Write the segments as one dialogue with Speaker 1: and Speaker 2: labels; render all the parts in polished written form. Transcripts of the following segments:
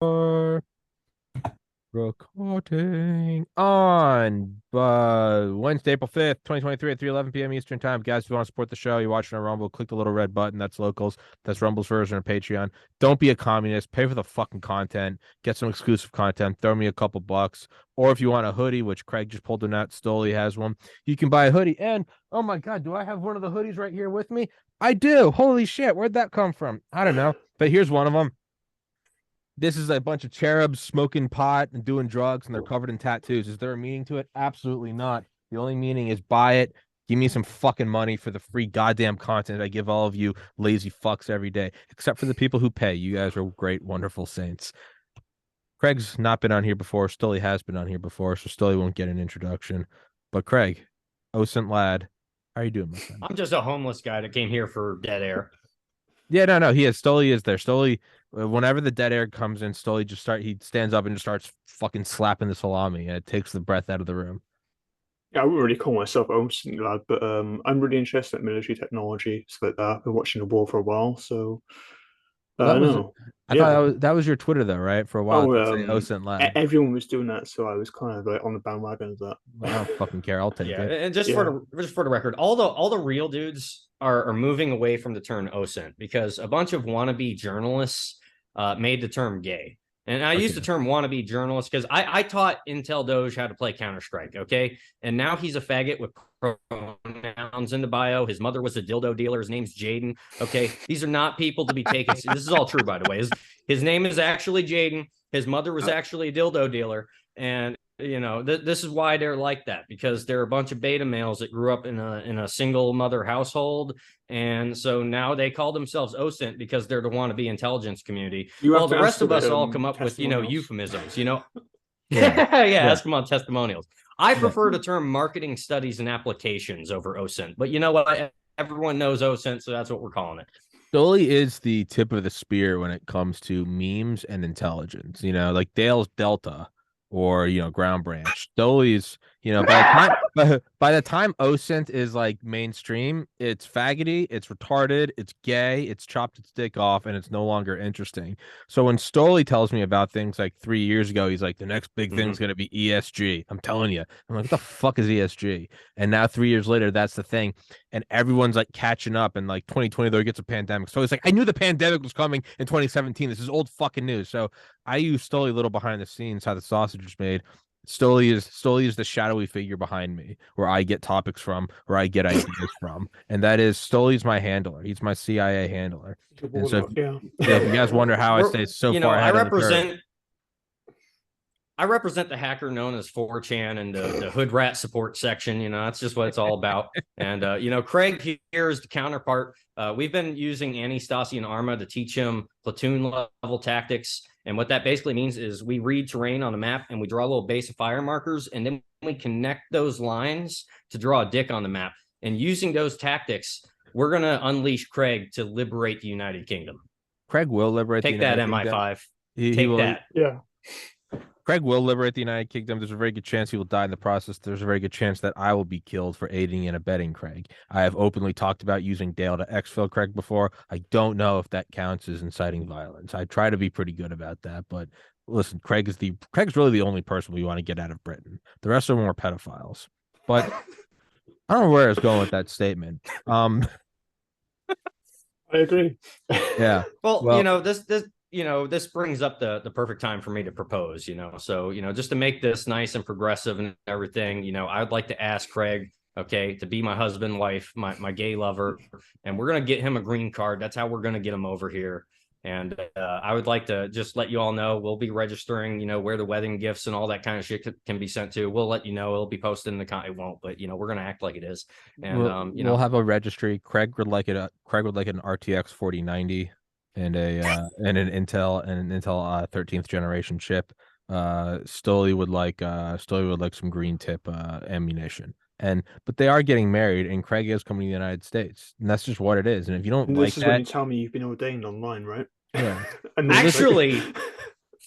Speaker 1: Are recording on Wednesday, April 5th, 2023 at 3:11 p.m. Eastern Time. Guys, if you want to support the show, you're watching on Rumble, click the little red button. That's Locals. That's Rumble's version of Patreon. Don't be a communist. Pay for the fucking content. Get some exclusive content. Throw me a couple bucks. Or if you want a hoodie, which Craig just pulled one out, Stoli has one, you can buy a hoodie. And, oh my God, do I have one of the hoodies right here with me? I do. Holy shit. Where'd that come from? I don't know. But here's one of them. This is a bunch of cherubs smoking pot and doing drugs, and they're covered in tattoos. Is there a meaning to it? Absolutely not. The only meaning is buy it. Give me some fucking money for the free goddamn content I give all of you lazy fucks every day, except for the people who pay. You guys are great, wonderful saints. Craig's not been on here before. Stolly has been on here before, so Stolly won't get an introduction. But Craig, OSINT lad, how are you doing, my friend?
Speaker 2: I'm just a homeless guy that came here for dead air.
Speaker 1: Yeah, no, he is. Stoli is there. Stoli, whenever the dead air comes in, Stoli he stands up and just starts fucking slapping the salami, and it takes the breath out of the room.
Speaker 3: Yeah, I wouldn't really call myself OSINT lad, but I'm really interested in military technology, stuff like that. I've been watching the war for a while, so
Speaker 1: That was,
Speaker 3: no,
Speaker 1: I thought
Speaker 3: yeah.
Speaker 1: that was your Twitter though, right? For a while, it
Speaker 3: Oh,
Speaker 1: would say OSINT lad.
Speaker 3: everyone was doing that, so I was kind of like on the bandwagon of that.
Speaker 1: I don't fucking care. I'll take
Speaker 2: Yeah,
Speaker 1: it.
Speaker 2: and just
Speaker 3: Yeah,
Speaker 2: for the record, all the real dudes are moving away from the term OSINT because a bunch of wannabe journalists made the term gay. And I use the
Speaker 1: Okay.
Speaker 2: term wannabe journalist because I taught Intel Doge how to play Counter-Strike, okay? And now he's a faggot with pronouns in the bio. His mother was a dildo dealer. His name's Jaden, okay? These are not people to be taken. This is all true, by the way. His name is actually Jaden. His mother was actually a dildo dealer. And this is why they're like that, because they're a bunch of beta males that grew up in a single mother household, and so now they call themselves OSINT because they're the wannabe intelligence community.
Speaker 3: you have
Speaker 2: Well,
Speaker 3: to
Speaker 2: the
Speaker 3: ask
Speaker 2: rest
Speaker 3: for
Speaker 2: of us
Speaker 3: the
Speaker 2: all come up with
Speaker 3: testimonials.
Speaker 2: euphemisms.
Speaker 1: Yeah.
Speaker 2: Yeah,
Speaker 1: Yeah.
Speaker 2: ask them on testimonials. I
Speaker 1: Yeah.
Speaker 2: prefer the term marketing studies and applications over OSINT, but you know what? Everyone knows OSINT, so that's what we're calling it.
Speaker 1: Stoli is the tip of the spear when it comes to memes and intelligence. Like Dale's Delta or Ground Branch. Stoli's, by the time OSINT is like mainstream, it's faggoty, it's retarded, it's gay, it's chopped its dick off, and it's no longer interesting. So when Stoli tells me about things like 3 years ago, he's like, the next big thing's gonna be ESG. I'm telling you. I'm like, what the fuck is ESG? And now 3 years later, that's the thing, and everyone's like catching up. And like 2020, though, it gets a pandemic. So it's like, I knew the pandemic was coming in 2017. This is old fucking news. So I use Stoli a little behind the scenes, how the sausage is made. Stoli is the shadowy figure behind me, where I get topics from, where I get ideas from, and that is Stoli's my handler. He's my CIA handler. And so,
Speaker 3: Yeah.
Speaker 1: if you guys wonder how I stay so
Speaker 2: You know,
Speaker 1: far
Speaker 2: I
Speaker 1: ahead of the curve,
Speaker 2: represent the hacker known as 4chan and the hood rat support section. That's just what it's all about. And, Craig here is the counterpart. We've been using Anastasi and Arma to teach him platoon level tactics. And what that basically means is we read terrain on a map and we draw a little base of fire markers, and then we connect those lines to draw a dick on the map. And using those tactics, we're going to unleash Craig to liberate the United Kingdom.
Speaker 1: Craig will liberate the
Speaker 2: Take that,
Speaker 1: United Kingdom.
Speaker 2: MI5.
Speaker 1: He
Speaker 2: Take
Speaker 1: will.
Speaker 2: that.
Speaker 3: Yeah.
Speaker 1: Craig will liberate the United Kingdom. There's a very good chance he will die in the process. There's a very good chance that I will be killed for aiding and abetting Craig. I have openly talked about using Dale to exfil Craig before. I don't know if that counts as inciting violence. I try to be pretty good about that, but listen, Craig's really the only person we want to get out of Britain. The rest of them are pedophiles. But I don't know where I was going with that statement.
Speaker 3: I agree.
Speaker 1: Yeah.
Speaker 2: Well, this brings up the perfect time for me to propose, so just to make this nice and progressive and everything, I'd like to ask Craig, okay, to be my husband, wife, my gay lover, and we're gonna get him a green card. That's how we're gonna get him over here. And I would like to just let you all know we'll be registering, where the wedding gifts and all that kind of shit can be sent to. We'll let you know. It'll be posted in the it won't, but we're gonna act like it is. And
Speaker 1: we'll have a registry. Craig would like it. Craig would like an RTX 4090 and an Intel 13th generation chip. Stoli would like some green tip ammunition. But they are getting married, and Craig is coming to the United States, and that's just what it is. And if you don't like
Speaker 3: This is
Speaker 1: that,
Speaker 3: when you tell me you've been ordained online, right?
Speaker 1: yeah.
Speaker 2: Actually,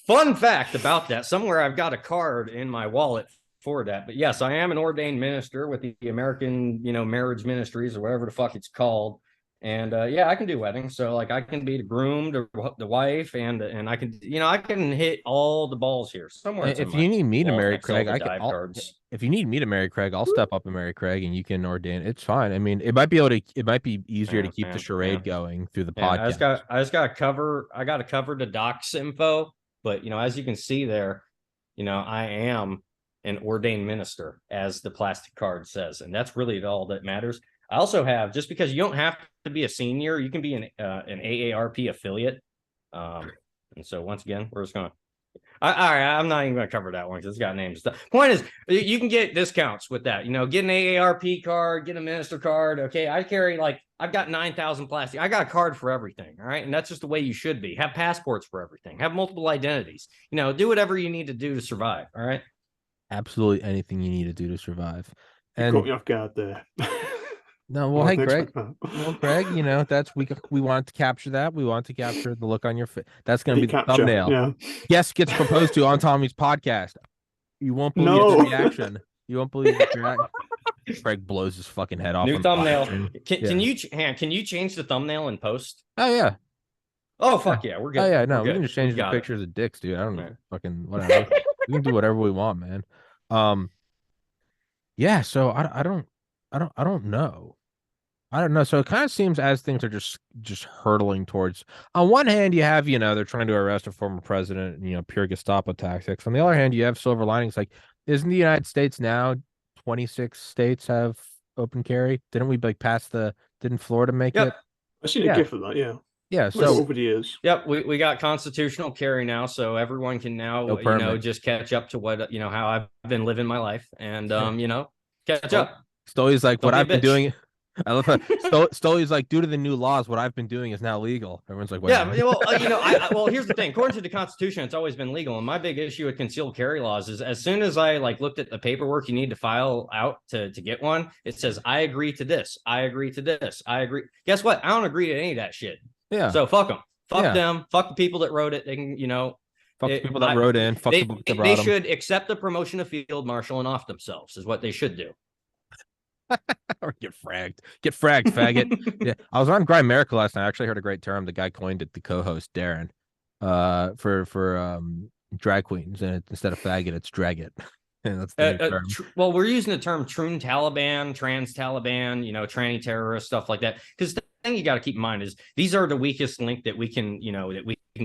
Speaker 2: fun fact about that, somewhere I've got a card in my wallet for that. But yes, I am an ordained minister with the American, marriage ministries or whatever the fuck it's called. And yeah, I can do weddings. So like I can be the groom, the wife, and I can, I can hit all the balls here. Somewhere it's in
Speaker 1: If you
Speaker 2: my
Speaker 1: need me to
Speaker 2: walls
Speaker 1: marry
Speaker 2: next to all
Speaker 1: Craig,
Speaker 2: the
Speaker 1: I can.
Speaker 2: dive cards.
Speaker 1: If you need me to marry Craig, I'll step up and marry Craig, and you can ordain. It's fine. I mean, it might be able to. It might be easier to
Speaker 2: Yeah,
Speaker 1: keep the
Speaker 2: man.
Speaker 1: charade going through the
Speaker 2: Yeah,
Speaker 1: podcast.
Speaker 2: I just got to cover. I got to cover the docs info, but as you can see there, I am an ordained minister, as the plastic card says, and that's really all that matters. I also have, just because you don't have to be a senior, you can be an AARP affiliate. And so once again, we're just going. All right, I'm not even going to cover that one because it's got names. The point is, you can get discounts with that. Get an AARP card, get a minister card. Okay, I carry I've got 9,000 plastic. I got a card for everything. All right, and that's just the way you should be. Have passports for everything. Have multiple identities. Do whatever you need to do to survive. All right.
Speaker 1: Absolutely anything you need to do to survive.
Speaker 3: You
Speaker 1: And
Speaker 3: caught me off guard there.
Speaker 1: no, well,
Speaker 3: I
Speaker 1: hey,
Speaker 3: wasn't
Speaker 1: Greg.
Speaker 3: expecting that.
Speaker 1: Well, Greg, that's we want to capture that. We want to capture the look on your face. That's going to
Speaker 3: Heat
Speaker 1: be the
Speaker 3: capture,
Speaker 1: thumbnail.
Speaker 3: yeah.
Speaker 1: Guest gets proposed to on Tommy's podcast. You won't believe
Speaker 3: No.
Speaker 1: the reaction. You won't believe the reaction. Craig blows his fucking head off.
Speaker 2: New
Speaker 1: on
Speaker 2: thumbnail.
Speaker 1: the
Speaker 2: Can you change the thumbnail in post?
Speaker 1: Oh yeah.
Speaker 2: Oh fuck yeah, we're good.
Speaker 1: Oh yeah, no,
Speaker 2: We're
Speaker 1: we
Speaker 2: good.
Speaker 1: can just change
Speaker 2: We
Speaker 1: the
Speaker 2: got it.
Speaker 1: pictures of dicks, dude. I don't know,
Speaker 2: Right.
Speaker 1: fucking whatever. We can do whatever we want, man. Yeah. So I don't know. I don't know. So it kind of seems as things are just hurtling towards. On one hand, you have they're trying to arrest a former president, pure Gestapo tactics. On the other hand, you have silver linings. Like, isn't the United States now 26 states have open carry? Didn't we pass the? Didn't Florida make it?
Speaker 3: I've seen a
Speaker 1: Yeah.
Speaker 3: gif of that, yeah.
Speaker 1: Yeah.
Speaker 3: So
Speaker 1: So
Speaker 3: over the years.
Speaker 2: Yep, we got constitutional carry now, so everyone can now
Speaker 1: No permit.
Speaker 2: just catch up to what how I've been living my life, and catch up.
Speaker 1: Stoley's like,
Speaker 2: Don't
Speaker 1: what
Speaker 2: be a
Speaker 1: I've been
Speaker 2: bitch.
Speaker 1: doing. I love that. Stoley's like, due to the new laws, what I've been doing is now legal. Everyone's like, wait,
Speaker 2: Yeah,
Speaker 1: what?
Speaker 2: well, here's the thing. According to the Constitution, it's always been legal. And my big issue with concealed carry laws is, as soon as I looked at the paperwork you need to file out to get one, it says, I agree to this. I agree to this. I agree. Guess what? I don't agree to any of that shit.
Speaker 1: Yeah.
Speaker 2: So fuck them. Fuck them. Fuck the people that wrote it. They can,
Speaker 1: fuck the people that wrote in. Fuck the book that brought
Speaker 2: they
Speaker 1: them.
Speaker 2: should accept the promotion of field marshal and off themselves is what they should do.
Speaker 1: Or get fragged, faggot. Yeah, I was on Grimerica last night. I actually heard a great term. The guy coined it, the co-host Darren, for drag queens, and instead of faggot, it's drag it. And that's the term.
Speaker 2: Well, we're using the term troon Taliban, trans Taliban, tranny terrorist, stuff like that. Because the thing you got to keep in mind is these are the weakest link that we can,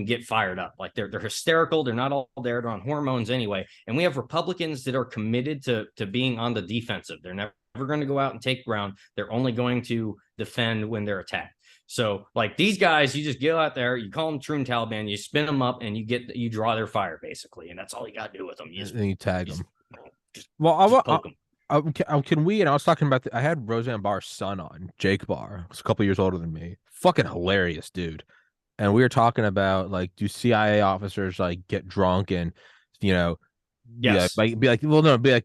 Speaker 2: get fired up. Like they're hysterical. They're not all there. They're on hormones anyway. And we have Republicans that are committed to being on the defensive. They're never going to go out and take ground. They're only going to defend when they're attacked. So these guys, you just get out there, you call them troon Taliban, you spin them up, and you draw their fire basically, and that's all you got to do with them.
Speaker 1: And you tag them.
Speaker 2: Poke them.
Speaker 1: Can we? And I was talking about. I had Roseanne Barr's son on, Jake Barr. He's a couple years older than me. Fucking hilarious, dude. And we were talking about do CIA officers get drunk and
Speaker 2: Yes.
Speaker 1: be like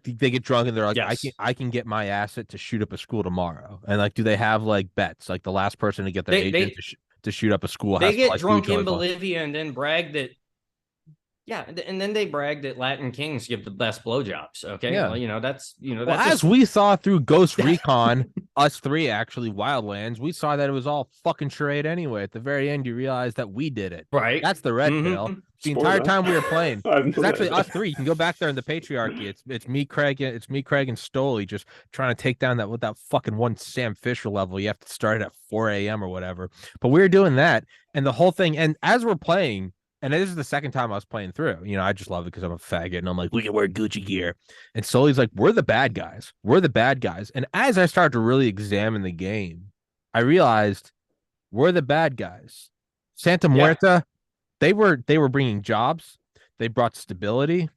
Speaker 1: they get drunk and they're like,
Speaker 2: yes.
Speaker 1: I can get my asset to shoot up a school tomorrow. And do they have bets? The last person to get their agent to shoot up a school.
Speaker 2: They
Speaker 1: has
Speaker 2: get
Speaker 1: to,
Speaker 2: drunk in Bolivia and then brag that. Yeah, and then they brag that Latin kings give the best blowjobs. Okay,
Speaker 1: yeah.
Speaker 2: Well, that's
Speaker 1: that's as we saw through Ghost Recon, us three actually, Wildlands, we saw that it was all fucking charade anyway. At the very end, you realize that we did it.
Speaker 2: Right.
Speaker 1: That's the red pill. The entire time we were playing, it's actually us three. You can go back there in the patriarchy. It's me, Craig, and Stoley just trying to take down that fucking one Sam Fisher level. You have to start it at 4 a.m. or whatever. But we were doing that, and the whole thing. And as we're playing. And this is the second time I was playing through. I just love it because I'm a faggot. And I'm like, we can wear Gucci gear. And Sully's like, we're the bad guys. We're the bad guys. And as I started to really examine the game, I realized we're the bad guys. Santa Muerta, they were bringing jobs. They brought stability.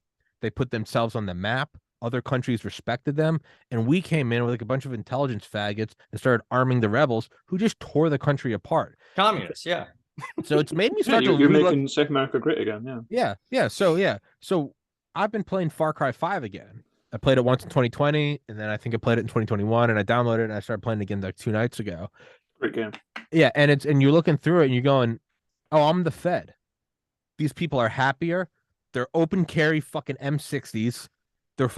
Speaker 1: They put themselves on the map. Other countries respected them. And we came in with a bunch of intelligence faggots and started arming the rebels who just tore the country apart.
Speaker 2: Communists, yeah.
Speaker 1: So it's made me start
Speaker 3: to. You're making South America great again, yeah.
Speaker 1: Yeah. So I've been playing Far Cry 5 again. I played it once in 2020, and then I think I played it in 2021, and I downloaded it and I started playing it again 2 nights ago.
Speaker 3: Great game.
Speaker 1: Yeah, and you're looking through it and you're going, oh, I'm the Fed. These people are happier. They're open carry fucking M60s. They're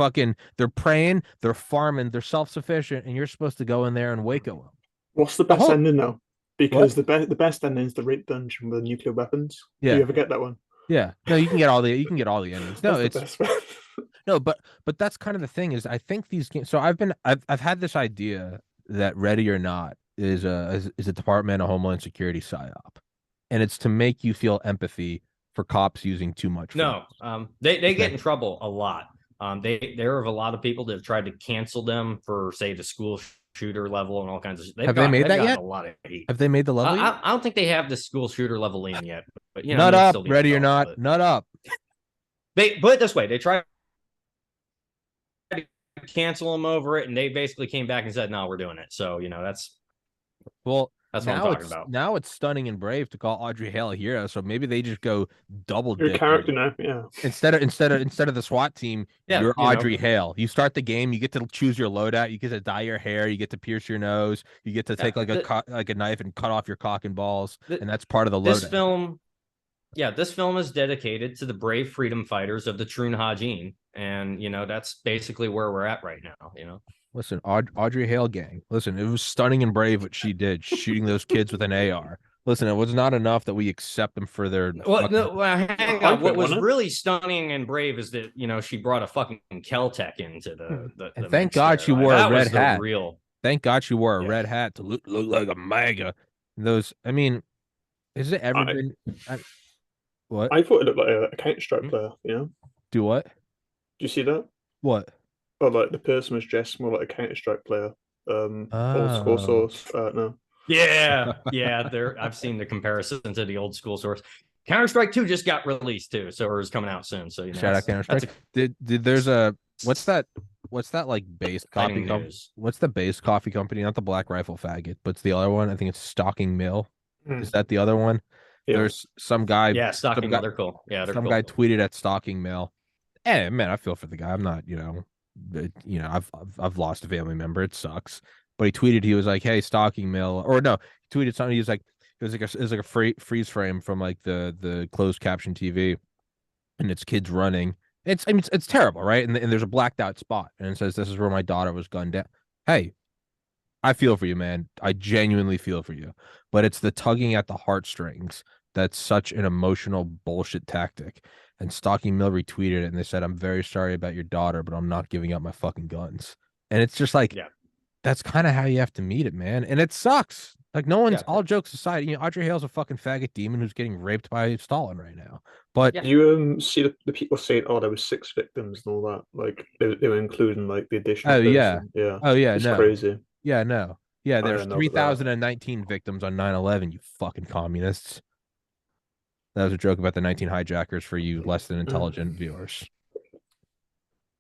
Speaker 1: praying, they're farming, they're self-sufficient, and you're supposed to go in there and Waco them.
Speaker 3: What's the best ending though? Because the best ending is the rape dungeon with the nuclear weapons. Do
Speaker 1: Yeah,
Speaker 3: you ever get that one?
Speaker 1: yeah. No, you can get all the endings. No,
Speaker 3: That's the
Speaker 1: it's
Speaker 3: best one.
Speaker 1: no, but that's kind of the thing is I think these games. So I've had this idea that Ready or Not is a Department of Homeland Security psyop, and it's to make you feel empathy for cops using too much force.
Speaker 2: No, they get in trouble a lot. There are a lot of people that have tried to cancel them for, say, the school shooter level and all kinds of.
Speaker 1: Have they made that yet?
Speaker 2: A lot of hate.
Speaker 1: Have they made the level yet?
Speaker 2: I don't think they have the school shooter level in yet, but you know,
Speaker 1: Nut
Speaker 2: I mean,
Speaker 1: up, Ready or Not,
Speaker 2: but
Speaker 1: nut up.
Speaker 2: they put it this way: they tried to cancel them over it, and they basically came back and said, "No, we're doing it." So you know, that's
Speaker 1: Well,
Speaker 2: what I'm talking about.
Speaker 1: Now it's stunning and brave to call Audrey Hale a hero. So maybe they just go double
Speaker 3: Your
Speaker 1: dick.
Speaker 3: character now, yeah.
Speaker 1: Instead of the SWAT team,
Speaker 2: Yeah,
Speaker 1: you're
Speaker 2: you know.
Speaker 1: Audrey Hale. You start the game, you get to choose your loadout, you get to dye your hair, you get to pierce your nose, you get to take like a knife and cut off your cock and balls, and that's part of the loadout.
Speaker 2: This film is dedicated to the brave freedom fighters of the Troon Hajin, and you know that's basically where we're at right now. You know,
Speaker 1: Listen, Audrey Hale gang. Listen, it was stunning and brave what she did, shooting those kids with an AR. Listen, it was not enough that we accept them for their.
Speaker 2: Hang on. What was really stunning and brave is that you know she brought a fucking Keltec into the.
Speaker 1: And thank God she wore a red hat. Thank God she wore a red hat to look like a MAGA. Those, I mean, has it ever been? What?
Speaker 3: I thought it looked like a Counter-Strike player. You know?
Speaker 1: Do what?
Speaker 3: Do you see that?
Speaker 1: What?
Speaker 3: Oh, like the person was dressed more like a Counter-Strike player. Old school source. No.
Speaker 2: Yeah. I've seen the comparison to the old school source. Counter-Strike 2 just got released too, so it was coming out soon. So you know,
Speaker 1: shout out Counter-Strike. Did there's a what's that like base coffee company? What's the base coffee company? Not the Black Rifle Faggot, but it's the other one. I think it's Stocking Mill. Is that the other one? Yeah. There's some guy.
Speaker 2: Yeah, Stocking Mill. They're cool. Yeah, they're
Speaker 1: some
Speaker 2: cool.
Speaker 1: guy tweeted at Stocking Mill. Hey, man, I feel for the guy. I'm not, I've lost a family member. It sucks. But he tweeted, he was like, "Hey, Stocking Mill," or no, he tweeted something. He was like, it was like a freeze frame from like the closed caption TV, and it's kids running. It's terrible, right? And there's a blacked out spot, and it says, "This is where my daughter was gunned down." Hey, I feel for you, man. I genuinely feel for you. But it's the tugging at the heartstrings that's such an emotional bullshit tactic. And Stocking Mill retweeted it, and they said, "I'm very sorry about your daughter, but I'm not giving up my fucking guns." And it's just like, that's kind of how you have to meet it, man. And it sucks. Like, no one's, all jokes aside, Audrey Hale's a fucking faggot demon who's getting raped by Stalin right now. But
Speaker 3: you see the people saying, "Oh, there was 6 victims and all that." Like they were including like the additional.
Speaker 1: Yeah. Oh yeah,
Speaker 3: it's
Speaker 1: no.
Speaker 3: crazy.
Speaker 1: Yeah, no. Yeah, there's 3,019 victims on 9/11. You fucking communists. That was a joke about the 19 hijackers for you less than intelligent viewers.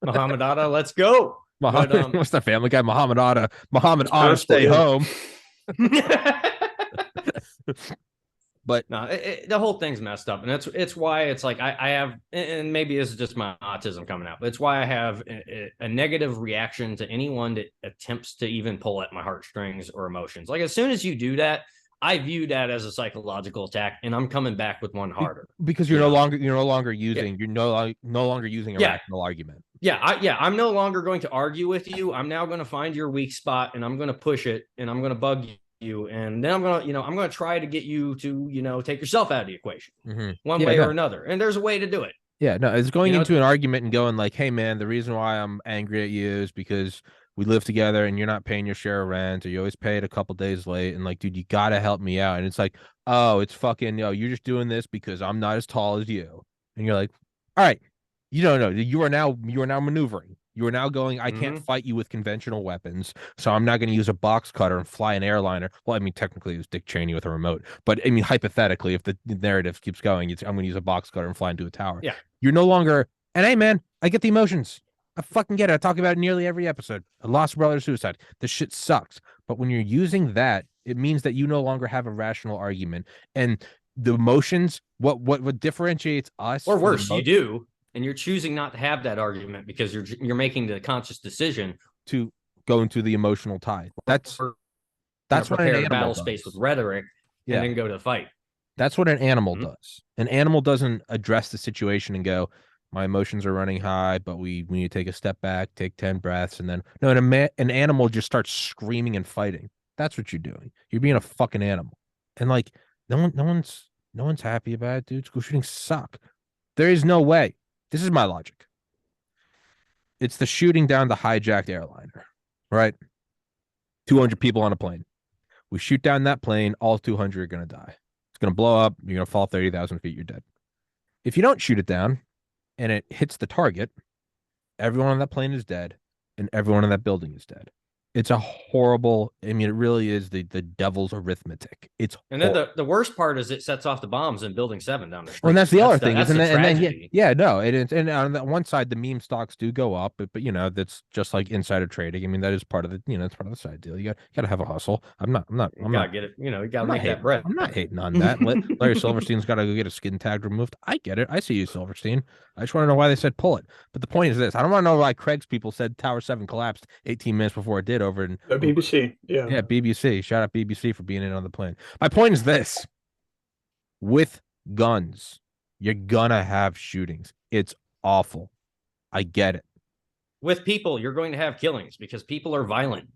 Speaker 2: Muhammad Atta, let's go.
Speaker 1: What's the Family Guy? Muhammad Atta, stay home. But
Speaker 2: no, the whole thing's messed up, and it's why it's like I have, and maybe this is just my autism coming out, but it's why I have a negative reaction to anyone that attempts to even pull at my heartstrings or emotions. Like as soon as you do that, I view that as a psychological attack, and I'm coming back with one harder
Speaker 1: because you're no longer using a rational argument.
Speaker 2: I'm no longer going to argue with you. I'm now going to find your weak spot, and I'm going to push it, and I'm going to bug you, and then I'm going to try to get you to take yourself out of the equation one way or another. And there's a way to do it.
Speaker 1: Yeah, no, it's going into an argument and going like, "Hey, man, the reason why I'm angry at you is because we live together and you're not paying your share of rent, or you always pay it a couple days late. And like, dude, you gotta help me out." And it's like, "Oh, it's fucking, you're just doing this because I'm not as tall as you." And you're like, "All right, you don't know. You are now maneuvering. You are now going, I can't fight you with conventional weapons, so I'm not going to use a box cutter and fly an airliner." Well, I mean, technically it was Dick Cheney with a remote, but I mean, hypothetically, if the narrative keeps going, I'm going to use a box cutter and fly into a tower.
Speaker 2: Yeah.
Speaker 1: You're no longer, and hey, man, I get the emotions. I fucking get it. I talk about it nearly every episode. I lost a brother to suicide. This shit sucks. But when you're using that, it means that you no longer have a rational argument. And the emotions, what differentiates us,
Speaker 2: or worse, you do, and you're choosing not to have that argument because you're making the conscious decision
Speaker 1: to go into the emotional tide. That's what an animal
Speaker 2: battle
Speaker 1: does.
Speaker 2: Space with rhetoric, and then go to the fight.
Speaker 1: That's what an animal does. An animal doesn't address the situation and go, "My emotions are running high, but we need to take a step back, take 10 breaths," and then no, an animal just starts screaming and fighting. That's what you're doing. You're being a fucking animal. And like no one's happy about it, dude. School shootings suck. There is no way. This is my logic. It's the shooting down the hijacked airliner, right? 200 people on a plane. We shoot down that plane, all 200 are going to die. It's going to blow up. You're going to fall 30,000 feet. You're dead. If you don't shoot it down and it hits the target, everyone on that plane is dead and everyone in that building is dead. It's a horrible, I mean, it really is the devil's arithmetic. It's
Speaker 2: And then the worst part is it sets off the bombs in Building 7 down the street.
Speaker 1: Well, and that's the other thing.
Speaker 2: That's the tragedy.
Speaker 1: No, and on that one side, the meme stocks do go up, but you know, that's just like insider trading. I mean, that is part of the, you know, it's part of the side deal. You got to have a hustle. I'm not
Speaker 2: get it. You know, you got to make that bread.
Speaker 1: I'm not hating on that. Larry Silverstein's got to go get a skin tag removed. I get it. I see you, Silverstein. I just want to know why they said pull it. But the point is this: I don't want to know why Craig's people said Tower 7 collapsed 18 minutes before it did over in
Speaker 3: BBC. Yeah,
Speaker 1: BBC. Shout out BBC for being in on the plane. My point is this: with guns, you're gonna have shootings. It's awful. I get it.
Speaker 2: With people, you're going to have killings because people are violent.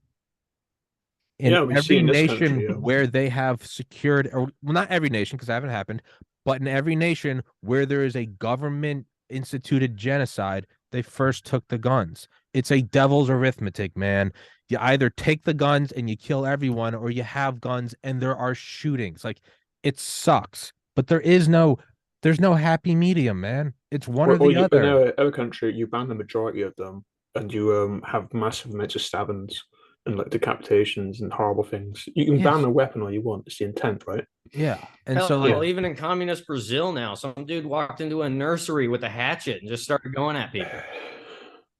Speaker 1: In every nation where they have secured, or well, not every nation because that haven't happened, but in every nation where there is a government instituted genocide, they first took the guns. It's a devil's arithmetic, man. You either take the guns and you kill everyone, or you have guns and there are shootings. Like, it sucks, but there's no happy medium, man. It's one or the other.
Speaker 3: In our country, you ban the majority of them, and you have massive amounts of stabbings and like decapitations and horrible things. You can ban a weapon all you want. It's the intent, right?
Speaker 1: Yeah. And
Speaker 2: even in communist Brazil now, some dude walked into a nursery with a hatchet and just started going at people.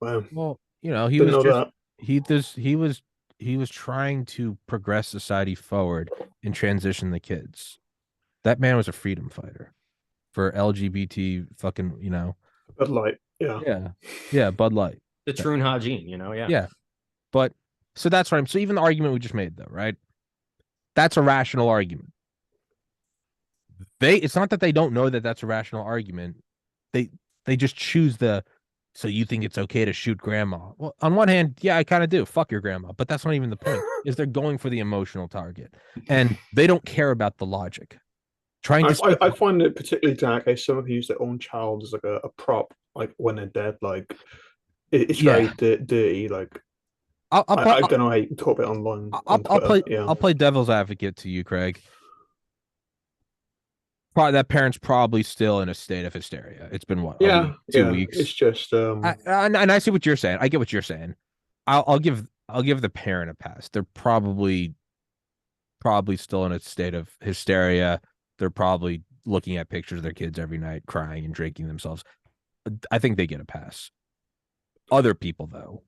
Speaker 3: Wow.
Speaker 1: Well, you know, he was trying to progress society forward and transition the kids. That man was a freedom fighter for LGBT fucking, you know.
Speaker 3: Bud Light.
Speaker 1: Yeah, Bud Light.
Speaker 2: The Troon Hajin, you know,
Speaker 1: Yeah. But so that's right. So even the argument we just made, though, right? That's a rational argument. It's not that they don't know that that's a rational argument. They just choose so you think it's okay to shoot grandma. Well, on one hand, yeah, I kind of do. Fuck your grandma. But that's not even the point, is they're going for the emotional target. And they don't care about the logic.
Speaker 3: I find it particularly dark as someone who used their own child as like a prop, like when they're dead. Like, it's very dirty. Like, I don't know how you can talk about it online.
Speaker 1: I'll play devil's advocate to you, Craig. That parent's probably still in a state of hysteria. It's been what? 2 weeks.
Speaker 3: It's just
Speaker 1: and I see what you're saying. I get what you're saying. I'll give the parent a pass. They're probably still in a state of hysteria. They're probably looking at pictures of their kids every night, crying and drinking themselves. I think they get a pass. Other people, though,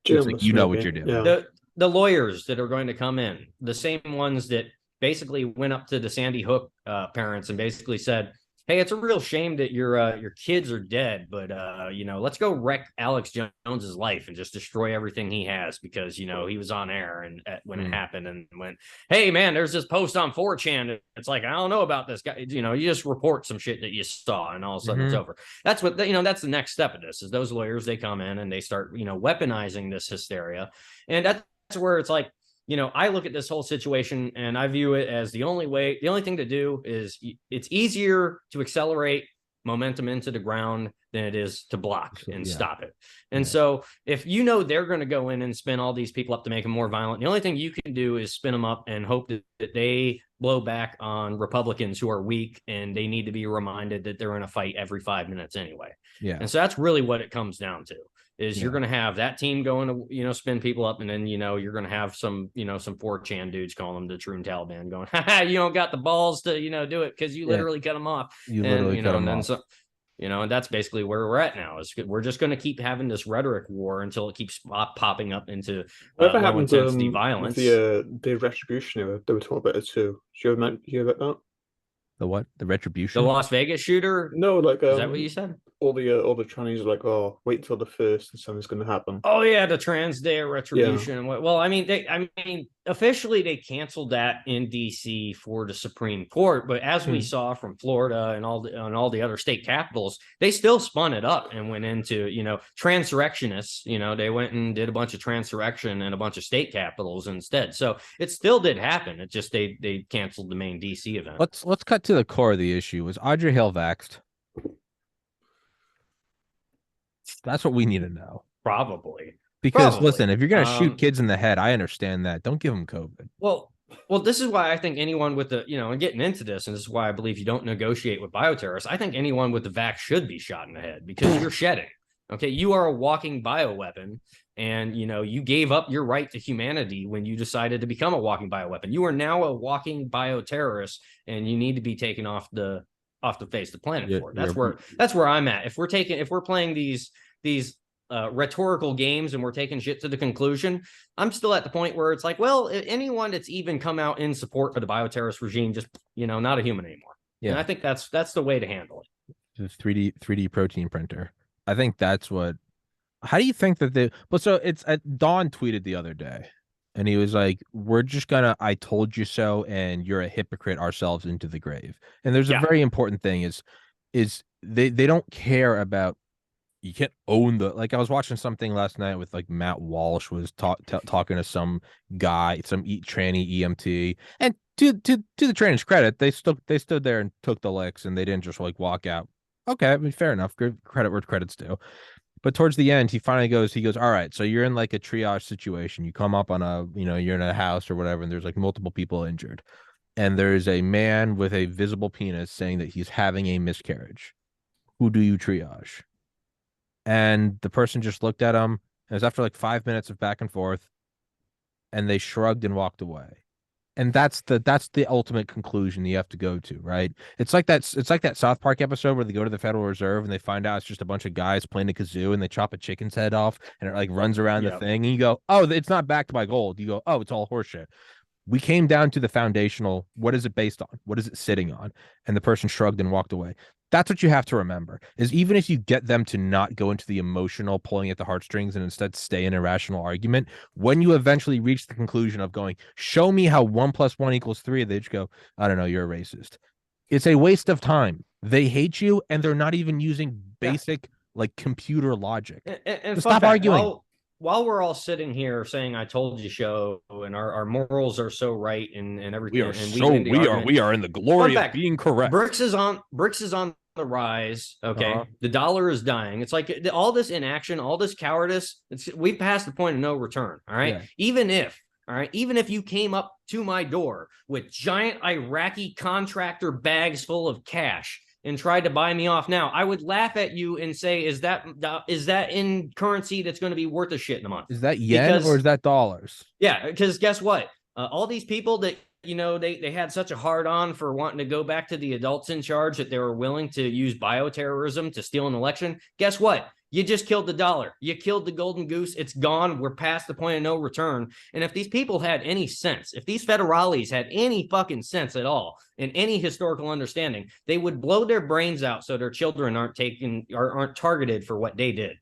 Speaker 1: like, you know what you're doing.
Speaker 2: Yeah. The lawyers that are going to come in, the same ones that basically went up to the Sandy Hook parents and basically said, hey, it's a real shame that your kids are dead, but you know, let's go wreck Alex Jones's life and just destroy everything he has because, you know, he was on air and when it happened and went, hey man, there's this post on 4chan. It's like, I don't know about this guy. You know, you just report some shit that you saw and all of a sudden it's over. That's what, you know, that's the next step of this is those lawyers, they come in and they start, you know, weaponizing this hysteria. And that's where it's like, you know, I look at this whole situation and I view it as the only thing to do is it's easier to accelerate momentum into the ground than it is to block and stop it. And so if you know they're going to go in and spin all these people up to make them more violent, the only thing you can do is spin them up and hope that they blow back on Republicans who are weak and they need to be reminded that they're in a fight every 5 minutes anyway.
Speaker 1: Yeah.
Speaker 2: And so that's really what it comes down to. Is you're going to have that team going to, you know, spin people up. And then, you know, you're going to have some 4chan dudes calling them the Troon Taliban going, you don't got the balls to, you know, do it because you literally cut them off. So, you know, and that's basically where we're at now is we're just going to keep having this rhetoric war until it keeps popping up into
Speaker 3: low intensity
Speaker 2: violence.
Speaker 3: The retribution era, they were talking about it too. Did you hear about that?
Speaker 1: The what? The retribution?
Speaker 2: The Las Vegas shooter?
Speaker 3: No, like
Speaker 2: is that what you said?
Speaker 3: all the Chinese are like, oh, wait till the first, and something's going to happen.
Speaker 2: Oh yeah, the Trans Day of Retribution. Yeah. Well, I mean, officially they canceled that in D.C. for the Supreme Court, but as we saw from Florida and all the other state capitals, they still spun it up and went into transurrectionists. They went and did a bunch of transurrection in a bunch of state capitals instead. So it still did happen. It just they canceled the main D.C. event.
Speaker 1: Let's cut to the core of the issue. Was Audrey Hill vaxxed? That's what we need to know.
Speaker 2: Probably.
Speaker 1: Because listen, if you're going to shoot kids in the head, I understand that. Don't give them COVID.
Speaker 2: Well, this is why I think anyone with the, and getting into this, and this is why I believe you don't negotiate with bioterrorists. I think anyone with the vax should be shot in the head because you're shedding. Okay. You are a walking bioweapon. And, you gave up your right to humanity when you decided to become a walking bioweapon. You are now a walking bioterrorist, and you need to be taken off the face of the planet for it. That's where I'm at. If we're playing these rhetorical games and we're taking shit to the conclusion, I'm still at the point where it's like, well, anyone that's even come out in support of the bioterrorist regime, just, not a human anymore. Yeah. And I think that's the way to handle it.
Speaker 1: The 3D protein printer. I think that's what. How do you think that so it's Don tweeted the other day and he was like, we're just gonna, I told you so, and you're a hypocrite ourselves into the grave. And there's a very important thing is they don't care about, you can't own like I was watching something last night with like Matt Walsh was talking to some guy, some tranny EMT, and to the trainer's credit, they stood there and took the licks and they didn't just like walk out. Okay, I mean, fair enough. Good credit where credit's due. But towards the end, he finally goes, all right, so you're in like a triage situation. You come up on you're in a house or whatever, and there's like multiple people injured. And there's a man with a visible penis saying that he's having a miscarriage. Who do you triage? And the person just looked at him. And it was after like 5 minutes of back and forth. And they shrugged and walked away. And that's the ultimate conclusion you have to go to, right? It's like that South Park episode where they go to the Federal Reserve and they find out it's just a bunch of guys playing a kazoo and they chop a chicken's head off and it like runs around the thing. And you go, oh, it's not backed by gold. You go, oh, it's all horseshit. We came down to the foundational. What is it based on? What is it sitting on? And the person shrugged and walked away. That's what you have to remember, is even if you get them to not go into the emotional pulling at the heartstrings and instead stay in a rational argument, when you eventually reach the conclusion of going, show me how 1 + 1 = 3, they just go, I don't know, you're a racist. It's a waste of time. They hate you and they're not even using basic like computer logic.
Speaker 2: And stop arguing. While we're all sitting here saying "I told you so" and our morals are so right and everything,
Speaker 1: we are in the glory of being correct.
Speaker 2: Bricks is on the rise. Okay, the dollar is dying. It's like all this inaction, all this cowardice. We've passed the point of no return. All right, even if you came up to my door with giant Iraqi contractor bags full of cash and tried to buy me off now, I would laugh at you and say, is that in currency that's going to be worth a shit in a month?
Speaker 1: Is that yen or is that dollars?
Speaker 2: Yeah, because guess what? All these people that, they had such a hard on for wanting to go back to the adults in charge that they were willing to use bioterrorism to steal an election. Guess what? You just killed the dollar. You killed the golden goose. It's gone. We're past the point of no return. And if these people had any sense, if these federales had any fucking sense at all and any historical understanding, they would blow their brains out so their children aren't targeted for what they did.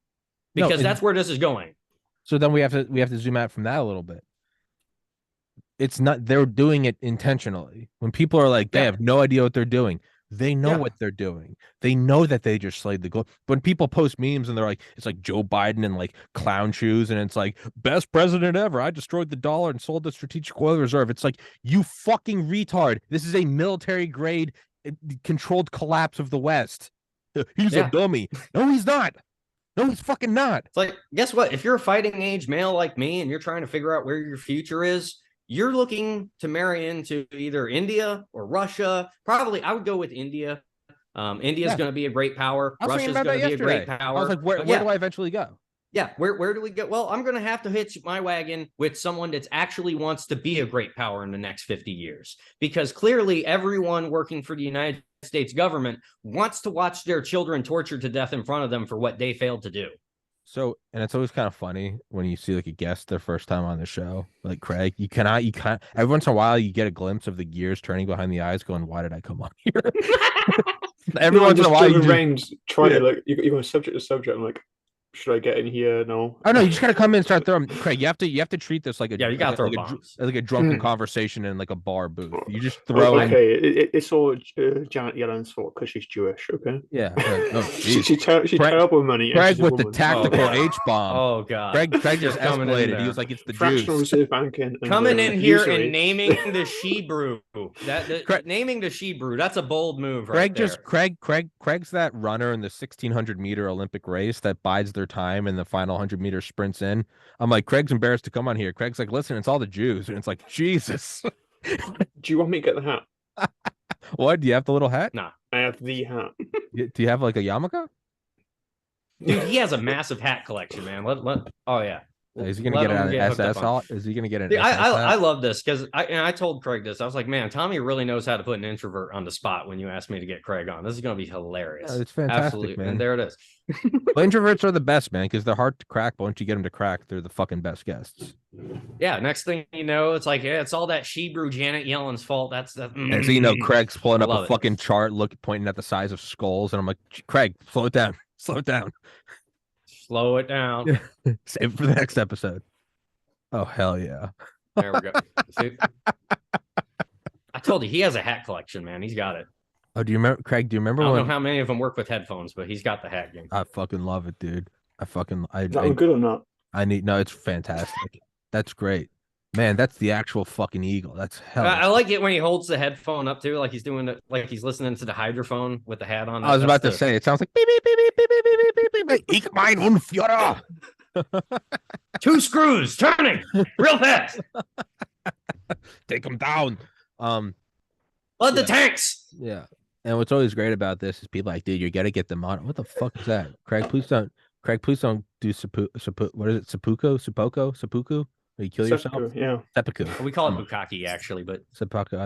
Speaker 2: Because that's where this is going.
Speaker 1: So then we have to zoom out from that a little bit. It's not, they're doing it intentionally. When people are like, they have no idea what they're doing. They know what they're doing. They know that they just slayed the goal. When people post memes and they're like, it's like Joe Biden in like clown shoes and it's like, best president ever. I destroyed the dollar and sold the strategic oil reserve. It's like, you fucking retard. This is a military grade controlled collapse of the West. He's a dummy. No, he's not. No, he's fucking not.
Speaker 2: It's like, guess what? If you're a fighting age male like me and you're trying to figure out where your future is, you're looking to marry into either India or Russia. Probably, I would go with India. India's going to be a great power. Russia's going to be a great power.
Speaker 1: I was like, where do I eventually go?
Speaker 2: Yeah, where do we go? Well, I'm going to have to hitch my wagon with someone that actually wants to be a great power in the next 50 years. Because clearly everyone working for the United States government wants to watch their children tortured to death in front of them for what they failed to do.
Speaker 1: So, and it's always kind of funny when you see like a guest their first time on the show, like Craig, you can't, every once in a while you get a glimpse of the gears turning behind the eyes going, why did I come on here? Every once in a while, you just
Speaker 3: try to like you go subject to subject. I'm like, should I get in here? No.
Speaker 1: Oh no, you just gotta come in and start throwing. Craig, you have to treat this like a
Speaker 2: you gotta throw bombs.
Speaker 1: like a drunken conversation in like a bar booth. You just throw in.
Speaker 3: Okay, it's all Janet Yellen's fault because she's Jewish. Okay.
Speaker 1: Yeah.
Speaker 3: She's terrible with money.
Speaker 1: Craig with the tactical H bomb.
Speaker 2: Oh god.
Speaker 1: Craig just escalated. He was like, "It's the
Speaker 3: fractional
Speaker 1: Jews."
Speaker 3: reserve banking.
Speaker 2: Coming in here and naming the she brew. Naming the she brew. That's a bold move.
Speaker 1: Craig's that runner in the 1600-meter Olympic race that bides their time in the final 100-meter sprints in. I'm like, Craig's embarrassed to come on here. Craig's like, listen, it's all the Jews. And it's like, Jesus.
Speaker 3: Do you want me to get the hat?
Speaker 1: What? Do you have the little hat?
Speaker 2: Nah.
Speaker 3: I have the hat.
Speaker 1: Do you have like a yarmulke?
Speaker 2: Dude, he has a massive hat collection, man. Oh, yeah.
Speaker 1: Is he gonna get an SS? Is he gonna get an SS?
Speaker 2: I love this because I told Craig this. I was like, man, Tommy really knows how to put an introvert on the spot when you asked me to get Craig on. This is gonna be hilarious.
Speaker 1: Yeah, it's fantastic,
Speaker 2: absolutely,
Speaker 1: man.
Speaker 2: And there it is.
Speaker 1: Well, introverts are the best, man, because they're hard to crack. But once you get them to crack, they're the fucking best guests.
Speaker 2: Yeah. Next thing you know, it's like, yeah, it's all that Shebrew Janet Yellen's fault. That's
Speaker 1: And so you know, Craig's pulling up a fucking chart, pointing at the size of skulls, and I'm like, Craig, slow it down, slow it down,
Speaker 2: slow it down.
Speaker 1: Save it for the next episode. Oh, hell yeah.
Speaker 2: There we go. See? I told you, he has a hat collection, man. He's got it.
Speaker 1: Oh, do you remember, Craig? Do you remember?
Speaker 2: I don't know how many of them work with headphones, but he's got the hat game.
Speaker 1: I fucking love it, dude. Is
Speaker 3: that good or not?
Speaker 1: No, it's fantastic. That's great. Man, that's the actual fucking eagle. That's hell.
Speaker 2: I like it when he holds the headphone up too, like he's doing it, like he's listening to the hydrophone with the hat on.
Speaker 1: I was about to say, it sounds like beep beep beep beep beep beep beep beep beep. Ich mein Unführer.
Speaker 2: 2 screws turning real fast.
Speaker 1: Take them down.
Speaker 2: Let the tanks.
Speaker 1: Yeah. And what's always great about this is people like, dude, you got to get them on. What the fuck is that? Craig, please don't do what is it? Seppuku? Or you kill yourself?
Speaker 3: Yeah.
Speaker 1: Seppuku.
Speaker 2: We call it bukkake, actually, but
Speaker 1: seppuku.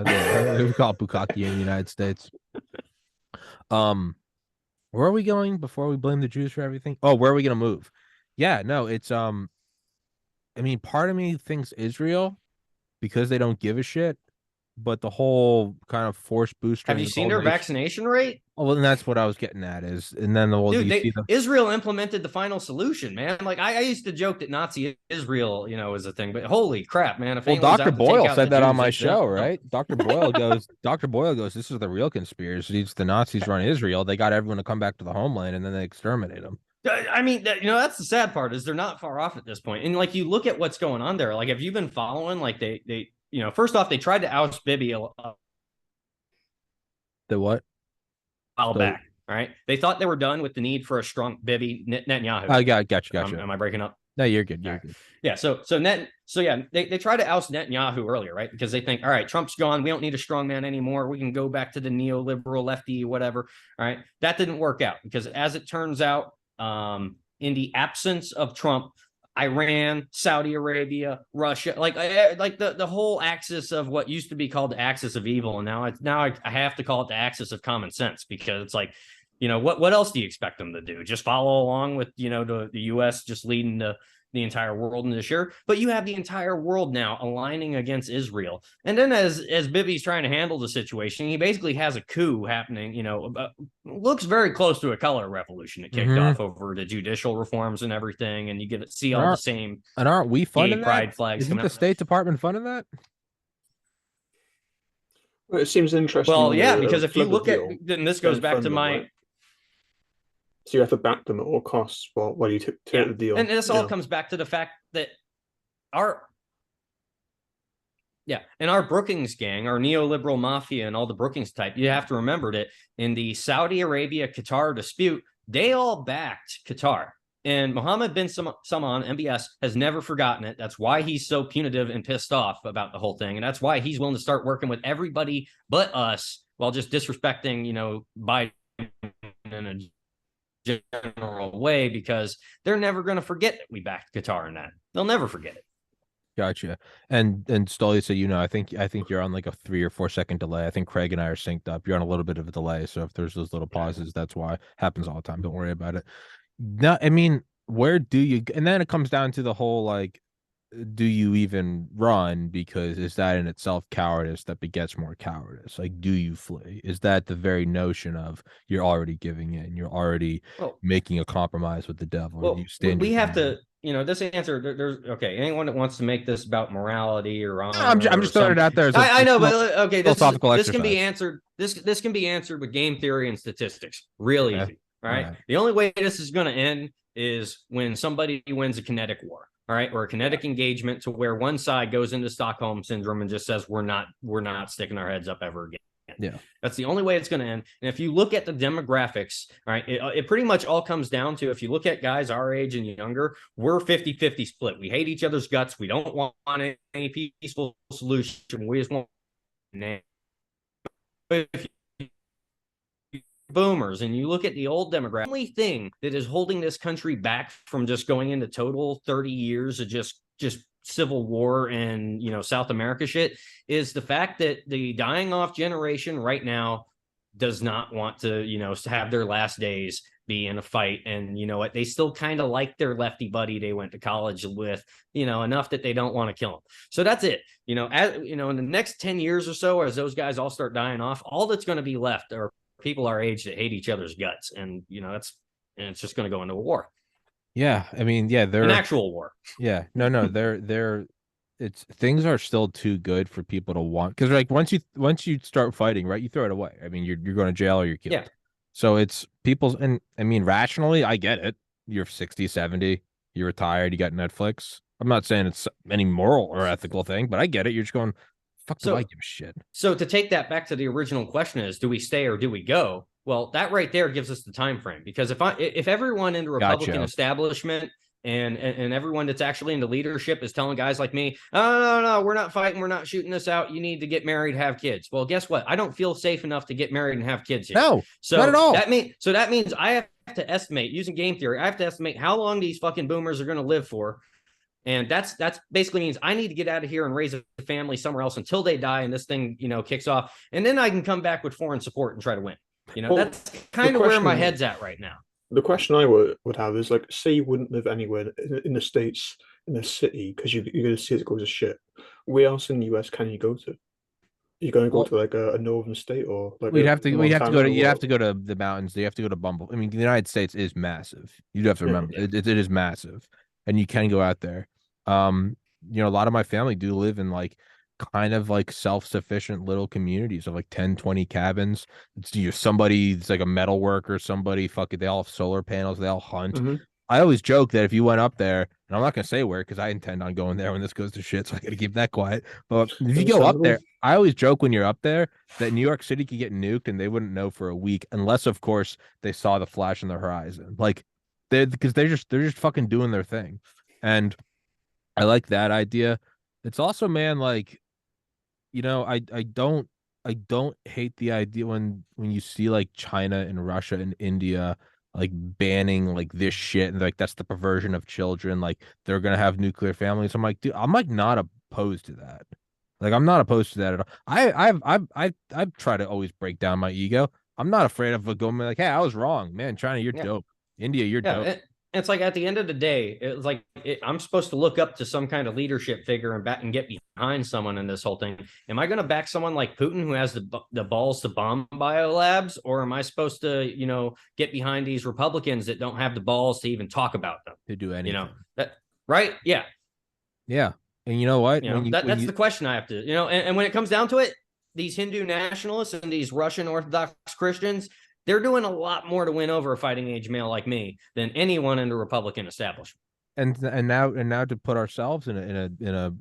Speaker 1: We call it bukkake in the United States. Where are we going before we blame the Jews for everything? Oh, where are we gonna move? Yeah, no, it's I mean, part of me thinks Israel because they don't give a shit, but the whole kind of forced booster.
Speaker 2: Have you seen their vaccination rate?
Speaker 1: Oh, well, and that's what I was getting at and then the whole
Speaker 2: Israel implemented the final solution, man. Like I used to joke that Nazi Israel, is a thing, but holy crap, man.
Speaker 1: Well, Dr. Boyle said that on my show, right? Dr. Boyle goes, this is the real conspiracy. It's the Nazis run Israel. They got everyone to come back to the homeland and then they exterminate them.
Speaker 2: I mean, that's the sad part is they're not far off at this point. And like, you look at what's going on there. Like, have you been following? Like they first off, they tried to oust Bibi
Speaker 1: the what?
Speaker 2: While back, right? They thought they were done with the need for a strong Bibi Netanyahu.
Speaker 1: I got you.
Speaker 2: Am I breaking up?
Speaker 1: No, you're good. You're good.
Speaker 2: Yeah. They tried to oust Netanyahu earlier, right? Because they think, all right, Trump's gone. We don't need a strong man anymore. We can go back to the neoliberal lefty, whatever. All right. That didn't work out because as it turns out, in the absence of Trump, Iran, Saudi Arabia, Russia, like the whole axis of what used to be called the axis of evil, and now I have to call it the axis of common sense, because it's like, what else do you expect them to do? Just follow along with the U.S. just leading the entire world in this year? But you have the entire world now aligning against Israel, and then as Bibi's trying to handle the situation, he basically has a coup happening. Looks very close to a color revolution. It kicked off over the judicial reforms and everything, and you get to see all the same.
Speaker 1: And aren't we funding
Speaker 2: pride flags?
Speaker 1: Isn't the State Department funding that?
Speaker 3: Well, it seems interesting.
Speaker 2: Well, yeah, because if you look at, then this goes back to my.
Speaker 3: Right? So you have to back them at all costs while you take the deal.
Speaker 2: And this all comes back to the fact that our Brookings gang, our neoliberal mafia and all the Brookings type, you have to remember that in the Saudi Arabia-Qatar dispute, they all backed Qatar. And Mohammed bin Salman, MBS, has never forgotten it. That's why he's so punitive and pissed off about the whole thing. And that's why he's willing to start working with everybody but us while just disrespecting, Biden in a general way, because they're never going to forget that we backed Qatar in that. They'll never forget it.
Speaker 1: Gotcha. And Stolly, so I think you're on like a 3 or 4 second delay. I think Craig and I are synced up. You're on a little bit of a delay, so if there's those little pauses, that's why. It happens all the time. Don't worry about it. No, I mean, where do you? And then it comes down to the whole like, do you even run? Because is that in itself cowardice that begets more cowardice? Like, do you flee? Is that the very notion of you're already giving in, you're already making a compromise with the devil?
Speaker 2: Well, we have to, this answer. There's okay. Anyone that wants to make this about morality or honor,
Speaker 1: I'm just throwing it out there.
Speaker 2: I know, but okay,
Speaker 1: philosophical
Speaker 2: this can be answered. This can be answered with game theory and statistics. Real easy. All right. The only way this is going to end is when somebody wins a kinetic war. All right, or a kinetic engagement to where one side goes into Stockholm syndrome and just says we're not sticking our heads up ever again.
Speaker 1: Yeah,
Speaker 2: that's the only way it's going to end. And if you look at the demographics, all right, it pretty much all comes down to, if you look at guys our age and younger, we're 50-50 split. We hate each other's guts. We don't want any peaceful solution. We just want if boomers and you look at the old demographic, the only thing that is holding this country back from just going into total 30 years of just civil war and South America shit is the fact that the dying off generation right now does not want to have their last days be in a fight. And you know what, they still kind of like their lefty buddy they went to college with, enough that they don't want to kill him. So that's it. In the next 10 years or so, as those guys all start dying off, all that's going to be left are people our age that hate each other's guts, and it's just going to go into a war.
Speaker 1: Yeah, I mean, yeah, they're
Speaker 2: an actual war.
Speaker 1: Yeah, no, it's things are still too good for people to want, because like once you start fighting, right, you throw it away. I mean, you're going to jail or you're killed.
Speaker 2: Yeah.
Speaker 1: So it's people's, and I mean, rationally, I get it. You're 60, 70, you're retired, you got Netflix. I'm not saying it's any moral or ethical thing, but I get it. You're just going, fuck, do I give a shit?
Speaker 2: So to take that back to the original question is, do we stay or do we go? Well, that right there gives us the time frame, because if everyone in the Republican establishment and everyone that's actually into leadership is telling guys like me, oh, no, we're not fighting, we're not shooting this out, you need to get married, have kids. Well, guess what? I don't feel safe enough to get married and have kids yet.
Speaker 1: No, not at all.
Speaker 2: That means I have to estimate, using game theory, I have to estimate how long these fucking boomers are going to live for. And that's basically means I need to get out of here and raise a family somewhere else until they die and this thing, kicks off. And then I can come back with foreign support and try to win. That's kind of where my head's at right now.
Speaker 3: The question I would have is, like, say you wouldn't live anywhere in the States, in a city, because you're going to see it goes to shit. Where else in the US can you go to? You're going to go to like a northern state, or like
Speaker 1: you'd have to go to the mountains. You have to go to Bumble. I mean, the United States is massive. You do have to remember it is massive, and you can go out there. A lot of my family do live in like kind of like self-sufficient little communities of like 10, 20 cabins. It's somebody's like a metal worker, somebody fucking, they all have solar panels, they all hunt.
Speaker 3: Mm-hmm.
Speaker 1: I always joke that if you went up there, and I'm not gonna say where because I intend on going there when this goes to shit, so I gotta keep that quiet. But if you go up there, I always joke when you're up there that New York City could get nuked and they wouldn't know for a week, unless of course they saw the flash in the horizon. Like they're just fucking doing their thing. And I like that idea. It's also, man, like, I don't hate the idea when you see like China and Russia and India like banning like this shit, and like that's the perversion of children, like they're gonna have nuclear families. I'm like, dude, I'm like not opposed to that. Like I'm not opposed to that at all. I've tried to always break down my ego. I'm not afraid of going like, hey, I was wrong, man. China, you're dope. India, you're dope.
Speaker 2: It's like at the end of the day, it's like I'm supposed to look up to some kind of leadership figure and get behind someone in this whole thing. Am I going to back someone like Putin who has the balls to bomb biolabs, or am I supposed to get behind these Republicans that don't have the balls to even talk about them?
Speaker 1: To do anything,
Speaker 2: right? Yeah.
Speaker 1: And you know what?
Speaker 2: That's the question I have to, and when it comes down to it, these Hindu nationalists and these Russian Orthodox Christians, they're doing a lot more to win over a fighting age male like me than anyone in the Republican establishment.
Speaker 1: And now to put ourselves in a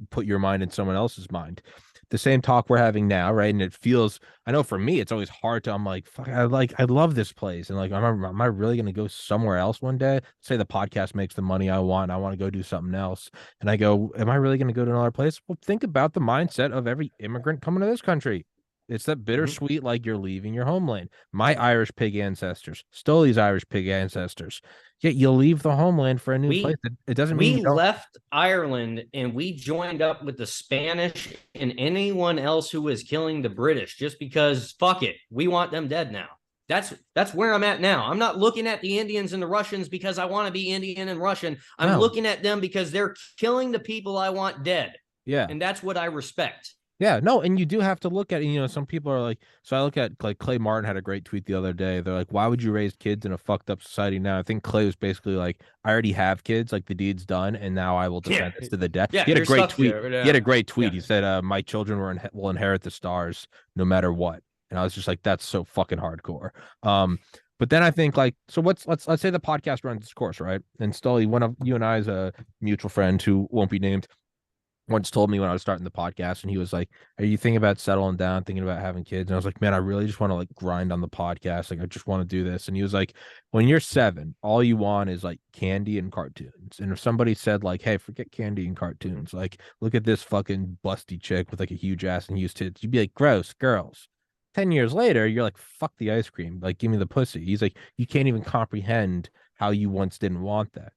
Speaker 1: put your mind in someone else's mind. The same talk we're having now, right? And it feels, I know for me, it's always hard to, I'm like, fuck, I love this place. And like, am I really going to go somewhere else one day? Say the podcast makes the money I want. I want to go do something else. And I go, am I really going to go to another place? Well, think about the mindset of every immigrant coming to this country. It's that bittersweet, like you're leaving your homeland. My Irish pig ancestors, Stoley's Irish pig ancestors. Yet you'll leave the homeland for a new place. It doesn't mean
Speaker 2: we left Ireland and we joined up with the Spanish and anyone else who was killing the British just because, fuck it, we want them dead now. That's where I'm at now. I'm not looking at the Indians and the Russians because I want to be Indian and Russian. I'm looking at them because they're killing the people I want dead.
Speaker 1: Yeah.
Speaker 2: And that's what I respect.
Speaker 1: Yeah, no, and you do have to look at, some people are like, so I look at, like, Clay Martin had a great tweet the other day. They're like, why would you raise kids in a fucked up society now? I think Clay was basically like, I already have kids, like, the deed's done, and now I will defend this to the death.
Speaker 2: Yeah,
Speaker 1: he had a great tweet.
Speaker 2: There,
Speaker 1: he had a great tweet. He said, my children will inherit the stars no matter what. And I was just like, that's so fucking hardcore. But then I think, like, so let's say the podcast runs its course, right? And Stolly, one of you and I's a mutual friend who won't be named, once told me when I was starting the podcast, and he was like, are you thinking about settling down, thinking about having kids? And I was like, man, I really just want to, like, grind on the podcast. Like, I just want to do this. And he was like, when you're 7, all you want is, like, candy and cartoons. And if somebody said, like, hey, forget candy and cartoons, like, look at this fucking busty chick with, like, a huge ass and huge tits, you'd be like, gross, girls. 10 years later, you're like, fuck the ice cream. Like, give me the pussy. He's like, you can't even comprehend how you once didn't want that.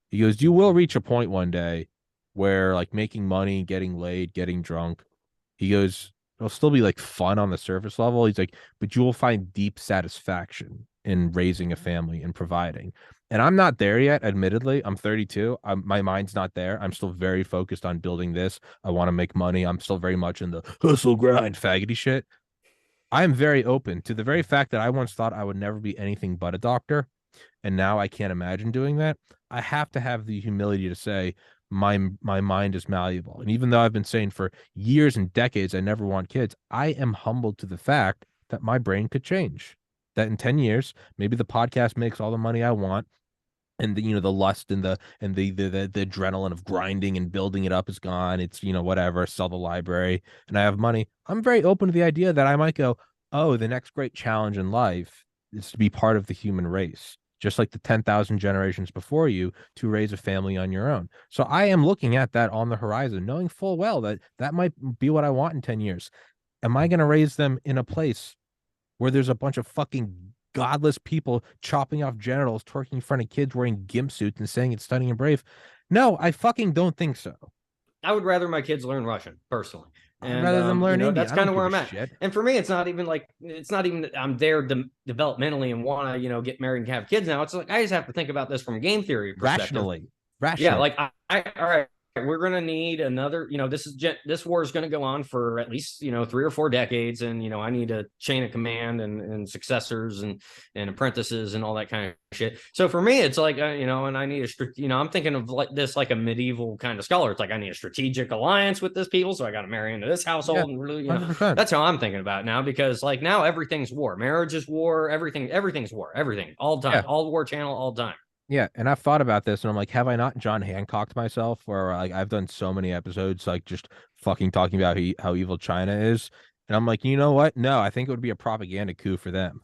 Speaker 1: He goes, you will reach a point one day where, like, making money, getting laid, getting drunk, he goes, it'll still be, like, fun on the surface level. He's like, but you will find deep satisfaction in raising a family and providing. And I'm not there yet, admittedly. I'm 32. My mind's not there. I'm still very focused on building this. I want to make money. I'm still very much in the hustle, grind, faggoty shit. I'm very open to the very fact that I once thought I would never be anything but a doctor, and now I can't imagine doing that. I have to have the humility to say, my mind is malleable. And even though I've been saying for years and decades I never want kids, I am humbled to the fact that my brain could change. That in 10 years, maybe the podcast makes all the money I want, and the lust and the adrenaline of grinding and building it up is gone. It's whatever, sell the library and I have money. I'm very open to the idea that I might go, oh, the next great challenge in life is to be part of the human race, just like the 10,000 generations before you, to raise a family on your own. So I am looking at that on the horizon, knowing full well that that might be what I want in 10 years. Am I going to raise them in a place where there's a bunch of fucking godless people chopping off genitals, twerking in front of kids wearing gimp suits and saying it's stunning and brave? No, I fucking don't think so.
Speaker 2: I would rather my kids learn Russian, personally. And
Speaker 1: rather than learn Indian.
Speaker 2: That's kind of where I'm at.
Speaker 1: Shit.
Speaker 2: And for me, it's not even that I'm there developmentally and want to, get married and have kids now. It's like, I just have to think about this from a game theory perspective.
Speaker 1: Rationally.
Speaker 2: Yeah, like all right, we're going to need another, this war is going to go on for at least, 3 or 4 decades. And, I need a chain of command and successors and apprentices and all that kind of shit. So for me, it's like, and I need I'm thinking of this like a medieval kind of scholar. It's like, I need a strategic alliance with this people. So I got to marry into this household. Yeah, and really, that's how I'm thinking about it now, because like now everything's war. Marriage is war. Everything's war. Everything, all time, all War Channel, all time.
Speaker 1: Yeah, and I've thought about this, and I'm like, have I not John Hancocked myself? Where like I've done so many episodes, like just fucking talking about how evil China is, and I'm like, you know what? No, I think it would be a propaganda coup for them.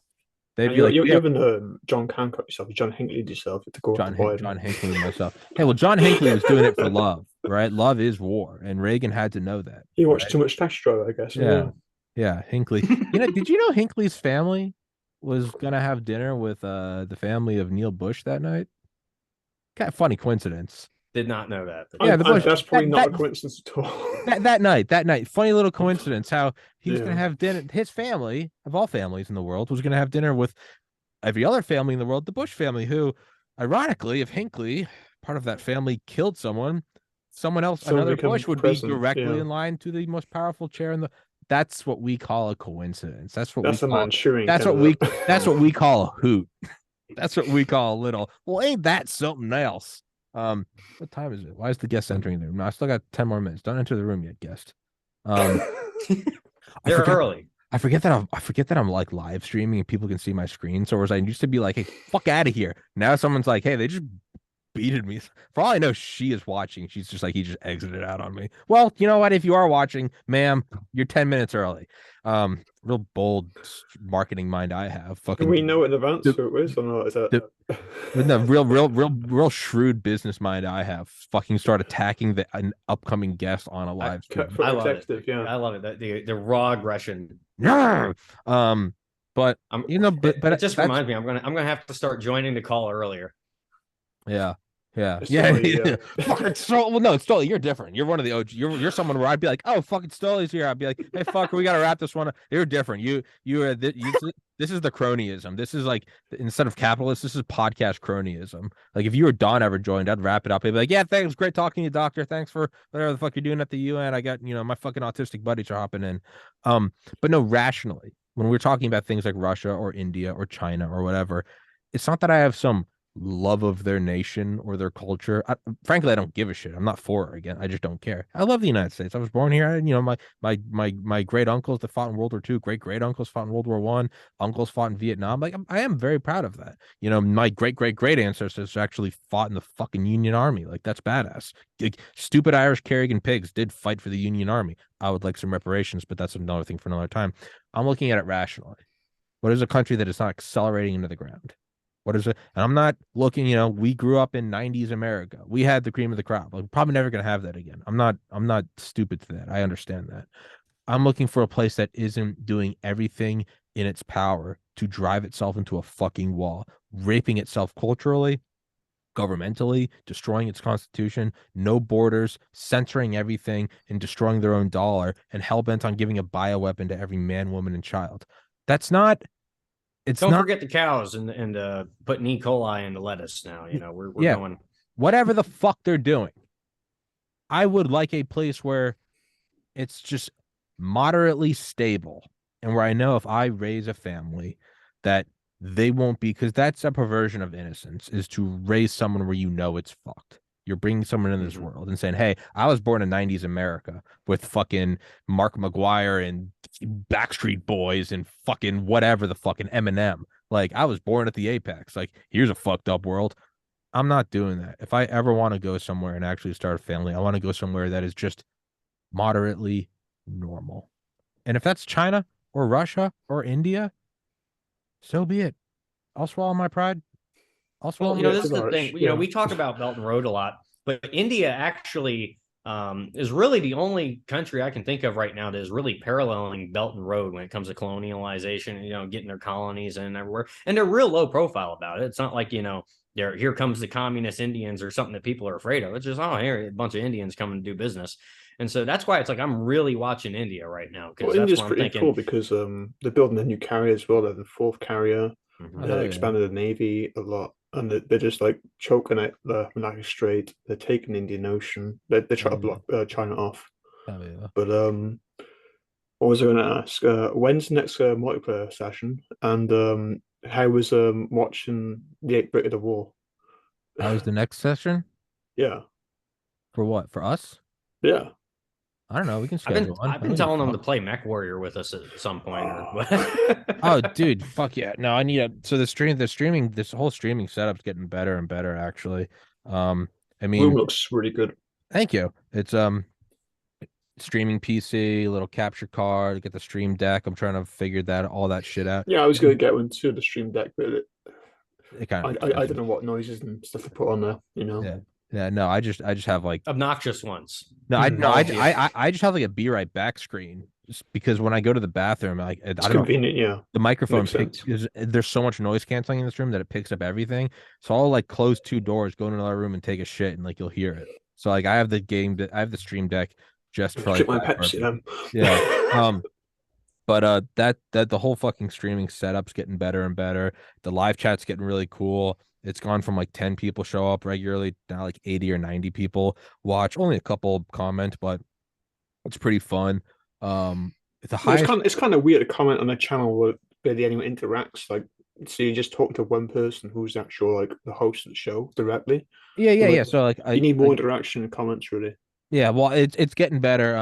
Speaker 3: They'd be like, you haven't John Hancock yourself, John Hinckley'd yourself to go.
Speaker 1: John Hinckley myself. Hey, well, John Hinckley was doing it for love, right? Love is war, and Reagan had to know that.
Speaker 3: He watched too much Castro, I guess.
Speaker 1: Yeah, Hinckley. Did you know Hinckley's family was gonna have dinner with the family of Neil Bush that night? Kind of funny coincidence.
Speaker 2: Did not know that.
Speaker 1: Yeah,
Speaker 3: that's probably not a coincidence at all.
Speaker 1: That night, funny little coincidence. How he was gonna have dinner. His family, of all families in the world, was gonna have dinner with every other family in the world, the Bush family, who, ironically, if Hinckley, part of that family, killed someone else, another Bush would be directly in line to the most powerful chair in the. That's what we call a coincidence. That's what we call a hoot. That's what we call a little. Well, ain't that something else? What time is it? Why is the guest entering the room? No, I still got 10 more minutes. Don't enter the room yet, guest.
Speaker 2: They're early.
Speaker 1: I forget that I'm like live streaming and people can see my screen. So whereas I used to be like, hey, fuck out of here. Now someone's like, hey, they just beated me. For all I know, she is watching. She's just like, he just exited out on me. Well, you know what? If you are watching, ma'am, you're 10 minutes early. Real bold marketing mind I have. Fucking.
Speaker 3: Do we know in advance who it is or not? Is that
Speaker 1: the real shrewd business mind I have? Fucking start attacking an upcoming guest on a live stream.
Speaker 2: I love it. Yeah, I love it. The raw aggression.
Speaker 1: Yeah. But but
Speaker 2: it just reminds me, I'm gonna have to start joining the call earlier.
Speaker 1: Yeah. Yeah,
Speaker 3: It's
Speaker 1: yeah,
Speaker 3: totally,
Speaker 1: yeah. Fucking Stoli. Well, no, Stoli, you're different. You're one of the OG. You're someone where I'd be like, oh, fucking Stoli's here. I'd be like, hey, fucker, we gotta wrap this one up. You're different. You are this is the cronyism. This is like instead of capitalist, this is podcast cronyism. Like if you or Don ever joined, I'd wrap it up. I'd be like, yeah, thanks, great talking to you, doctor. Thanks for whatever the fuck you're doing at the UN. I got my fucking autistic buddies are hopping in. But no, rationally, when we're talking about things like Russia or India or China or whatever, it's not that I have some love of their nation or their culture. Frankly, I don't give a shit. I'm not for or again. I just don't care. I love the United States. I was born here. My great uncles that fought in World War II, great uncles fought in World War I, uncles fought in Vietnam. Like I am very proud of that. My great ancestors actually fought in the fucking Union Army. Like that's badass. Like, stupid Irish Carrigan pigs did fight for the Union Army. I would like some reparations, but that's another thing for another time. I'm looking at it rationally. What is a country that is not accelerating into the ground? What is it? And I'm not looking, we grew up in 90s America. We had the cream of the crop. We're probably never going to have that again. I'm not stupid to that. I understand that. I'm looking for a place that isn't doing everything in its power to drive itself into a fucking wall, raping itself culturally, governmentally, destroying its constitution, no borders, censoring everything, and destroying their own dollar, and hell-bent on giving a bioweapon to every man, woman, and child. That's not
Speaker 2: Don't forget the cows and putting E. coli in the lettuce now. We're going
Speaker 1: whatever the fuck they're doing. I would like a place where it's just moderately stable and where I know if I raise a family that they won't be, because that's a perversion of innocence, is to raise someone where it's fucked. You're bringing someone in this world and saying, hey, I was born in 90s America with fucking Mark McGuire and Backstreet Boys and fucking whatever the fucking Eminem. Like, I was born at the apex. Like, here's a fucked up world. I'm not doing that. If I ever want to go somewhere and actually start a family, I want to go somewhere that is just moderately normal. And if that's China or Russia or India, so be it. I'll swallow my pride.
Speaker 2: Well, this is the thing. We talk about Belt and Road a lot, but India actually is really the only country I can think of right now that is really paralleling Belt and Road when it comes to colonialization, getting their colonies in everywhere. And they're real low profile about it. It's not like, here comes the communist Indians or something that people are afraid of. It's just, here, a bunch of Indians coming to do business. And so that's why it's like I'm really watching India right now.
Speaker 3: Well, India's pretty cool because they're building a new carrier as well. They're the fourth carrier. They expanded the Navy a lot. And they're just like choking at the Malacca Strait. They're taking the Indian Ocean. They're trying to block China off.
Speaker 1: Yeah.
Speaker 3: But what was I going to ask? When's the next multiplayer session? And how was watching the 8th Bit of the War?
Speaker 1: How was the next session?
Speaker 3: Yeah.
Speaker 1: For what? For us?
Speaker 3: Yeah.
Speaker 1: I don't know. We can schedule one.
Speaker 2: I've been telling them to play Mech Warrior with us at some point.
Speaker 1: Oh, dude, fuck yeah! No, I need so this whole streaming setup's getting better and better. Actually, I mean,
Speaker 3: Room looks really good.
Speaker 1: Thank you. It's streaming PC, little capture card, get the stream deck. I'm trying to figure all that shit out.
Speaker 3: Yeah, I was gonna get one too, the stream deck, but
Speaker 1: it kind of
Speaker 3: I don't know what noises and stuff to put on there.
Speaker 1: Yeah, no, I just have like
Speaker 2: obnoxious ones.
Speaker 1: No, I just have like a be right back screen just because when I go to the bathroom, like
Speaker 3: it's convenient, yeah.
Speaker 1: The microphone there's so much noise canceling in this room that it picks up everything. So I'll like close 2 doors, go into another room and take a shit and like you'll hear it. So like I have the stream deck just for like
Speaker 3: my Pepsi then.
Speaker 1: Yeah. But that the whole fucking streaming setup's getting better and better. The live chat's getting really cool. It's gone from like 10 people show up regularly, now like 80 or 90 people watch. Only a couple comment, but it's pretty fun.
Speaker 3: It's kind of weird to comment on a channel where barely anyone interacts. Like, so you just talk to one person who's actual like the host of the show directly.
Speaker 1: Yeah. So like
Speaker 3: you need more interaction and comments, really.
Speaker 1: Yeah, well, it's getting better.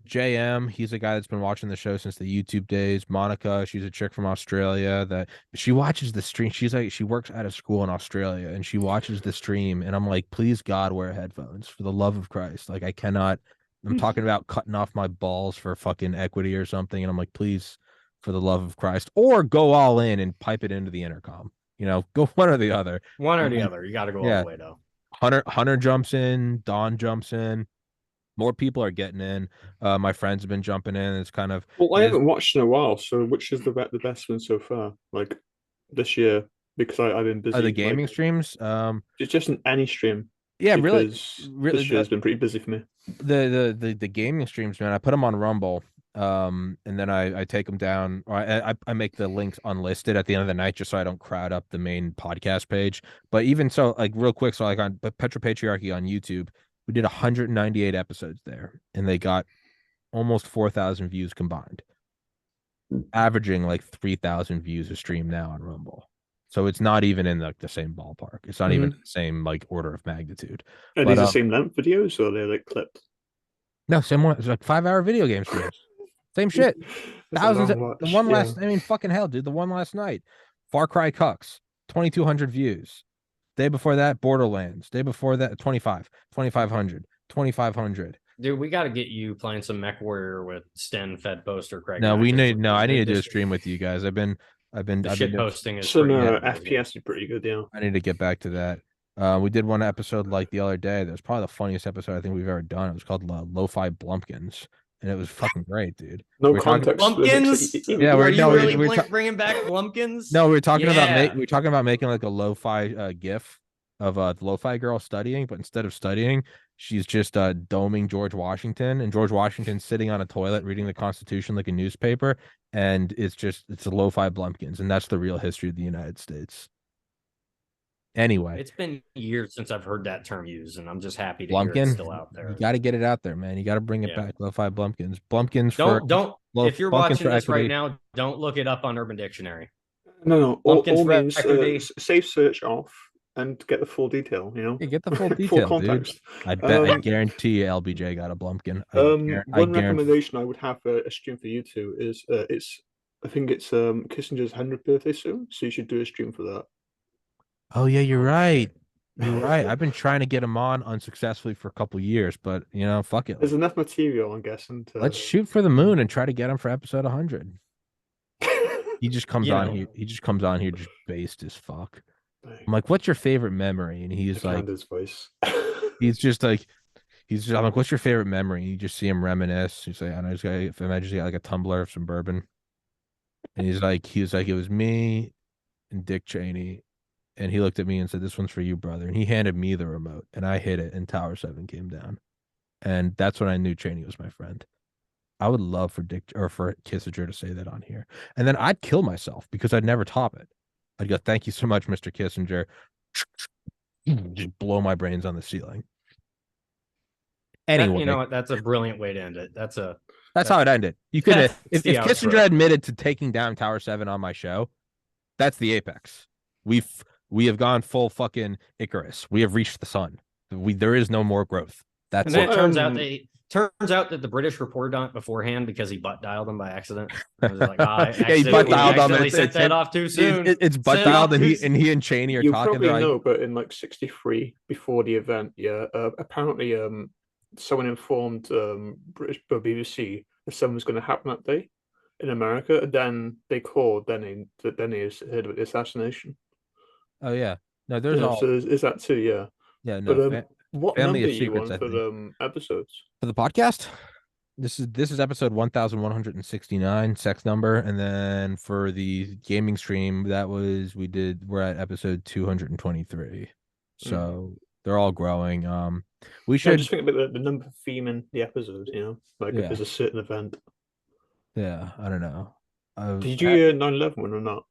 Speaker 1: JM, he's a guy that's been watching the show since the YouTube days. Monica, she's a chick from Australia that she watches the stream. She's like, she works at a school in Australia and she watches the stream. And I'm like, please God, wear headphones for the love of Christ. Like, I cannot. I'm talking about cutting off my balls for fucking equity or something. And I'm like, please, for the love of Christ, or go all in and pipe it into the intercom. Go one or the other.
Speaker 2: One or the other. You got to go all the way though.
Speaker 1: Hunter jumps in, Don jumps in, more people are getting in. My friends have been jumping in. It's kind of
Speaker 3: I haven't watched in a while. So which is the best one so far? Like this year, because I've been busy.
Speaker 1: The gaming streams?
Speaker 3: It's just in any stream.
Speaker 1: Yeah, really.
Speaker 3: This year's been pretty busy for me.
Speaker 1: The gaming streams, man. I put them on Rumble, and then I take them down, or I make the links unlisted at the end of the night just so I don't crowd up the main podcast page. But even so, like real quick, so like on Petropatriarchy on YouTube, we did 198 episodes there, and they got almost 4,000 views combined, averaging like 3,000 views a stream now on Rumble. So it's not even in the same ballpark. It's not even the same like order of magnitude.
Speaker 3: Are these the same length videos, or are they like clipped?
Speaker 1: No, same one. It's like 5-hour video game streams. Same shit. Thousands. The one last. I mean, fucking hell, dude. The one last night, Far Cry Cucks, 2,200 views. Day before that, Borderlands. Day before that, 2,500. 2,500.
Speaker 2: Dude, we got to get you playing some Mech Warrior with Sten, Fed Poster, Craig.
Speaker 1: No, we need. No, I need to do a stream with you guys. I've been
Speaker 2: shit posting is
Speaker 3: some FPS is pretty good. Yeah,
Speaker 1: I need to get back to that. We did one episode like the other day. That was probably the funniest episode I think we've ever done. It was called Lo-Fi Blumpkins, and it was fucking great, dude.
Speaker 3: No context.
Speaker 2: Blumpkins?
Speaker 1: Yeah,
Speaker 2: we're bringing back Blumpkins.
Speaker 1: No, we're talking about making like a lo-fi GIF of the lo-fi girl studying, but instead of studying, she's just doming George Washington, and George Washington's sitting on a toilet reading the Constitution like a newspaper, and it's a lo-fi Blumpkins, and that's the real history of the United States. Anyway,
Speaker 2: it's been years since I've heard that term used, and I'm just happy to
Speaker 1: Blumpkin,
Speaker 2: hear it's still out there.
Speaker 1: You got to get it out there, man. You got to bring it back. Lo-fi Blumpkins.
Speaker 2: If you're watching this right now, don't look it up on Urban Dictionary.
Speaker 3: No. All means safe search off and get the full detail. You know,
Speaker 1: get the full detail, full context. Dude. I guarantee you, LBJ got a Blumpkin.
Speaker 3: One recommendation I would have a stream for you two is I think it's Kissinger's 100th birthday soon, so you should do a stream for that.
Speaker 1: Oh yeah, you're right. You're right. I've been trying to get him on unsuccessfully for a couple years, but fuck it.
Speaker 3: There's enough material, I'm guessing.
Speaker 1: Let's shoot for the moon and try to get him for episode 100. He just comes on here. He just comes on here just based as fuck. I'm like, what's your favorite memory? And he's like,
Speaker 3: his voice.
Speaker 1: I'm like, what's your favorite memory? And you just see him reminisce. He's like, I know, if I imagine he got like a tumbler of some bourbon. And he was like, it was me and Dick Cheney. And he looked at me and said, "This one's for you, brother." And he handed me the remote, and I hit it, and Tower 7 came down. And that's when I knew Cheney was my friend. I would love for for Kissinger to say that on here. And then I'd kill myself because I'd never top it. I'd go, "Thank you so much, Mr. Kissinger." Just blow my brains on the ceiling. Anyway,
Speaker 2: you know what? That's a brilliant way to end it. That's
Speaker 1: how it ended. You could if Kissinger admitted to taking down Tower 7 on my show, that's the apex. We have gone full fucking Icarus. We have reached the sun. There is no more growth. That's
Speaker 2: it. Turns out that the British reported on it beforehand because he butt dialed them by accident. I was like,
Speaker 1: he butt dialed them.
Speaker 2: He sent that off too soon.
Speaker 1: It's butt dialed, and he and Cheney are talking.
Speaker 3: You probably know, but in like '63, before the event, apparently, someone informed British BBC that something was going to happen that day in America, and then they called Denny is heard of the assassination.
Speaker 1: Oh yeah, no, there's all.
Speaker 3: So is that too? Yeah.
Speaker 1: Yeah, no.
Speaker 3: But what number are you on for episodes
Speaker 1: for the podcast? This is episode 1169, sex number, and then for the gaming stream we're at episode 223. So they're all growing. We should
Speaker 3: just think about the number of theme in the episodes. If there's a certain event.
Speaker 1: Yeah, I don't know.
Speaker 3: Did you do a 9/11 one or not?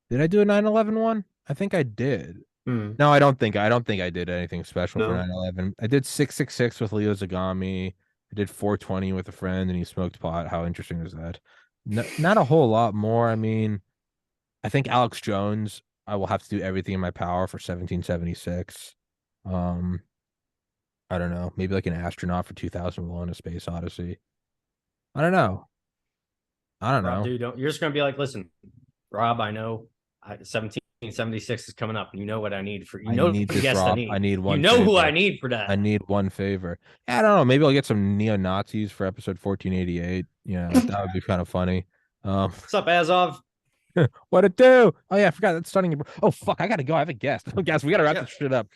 Speaker 1: Did I do a 9/11 one? I think I did. No, I don't think I did anything special for 9/11. I did 666 with Leo Zagami. I did 420 with a friend, and he smoked pot. How interesting was that? Not a whole lot more. I mean, I think Alex Jones, I will have to do everything in my power for 1776. I don't know. Maybe like an astronaut for 2001: A Space Odyssey. I don't know.
Speaker 2: Rob, dude, you're just gonna be like, listen, Rob, I know 1776 is coming up, and you know what I need for I need one. You know favor. Who I need for that.
Speaker 1: I need one favor. I don't know. Maybe I'll get some neo Nazis for episode 1488. That would be kind of funny.
Speaker 2: What's up, Azov?
Speaker 1: What it do? Oh yeah, I forgot that's starting. Oh fuck, I gotta go. I have a guest. Oh, guys, we gotta wrap this shit up.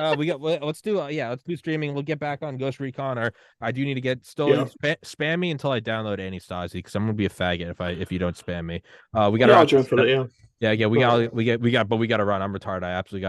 Speaker 1: let's do streaming. We'll get back on Ghost Recon, or I do need to get spam me until I download any Stasi, because I'm gonna be a faggot if you don't spam me. We got
Speaker 3: I'll join for that.
Speaker 1: yeah, we got to run. I'm retired. I absolutely got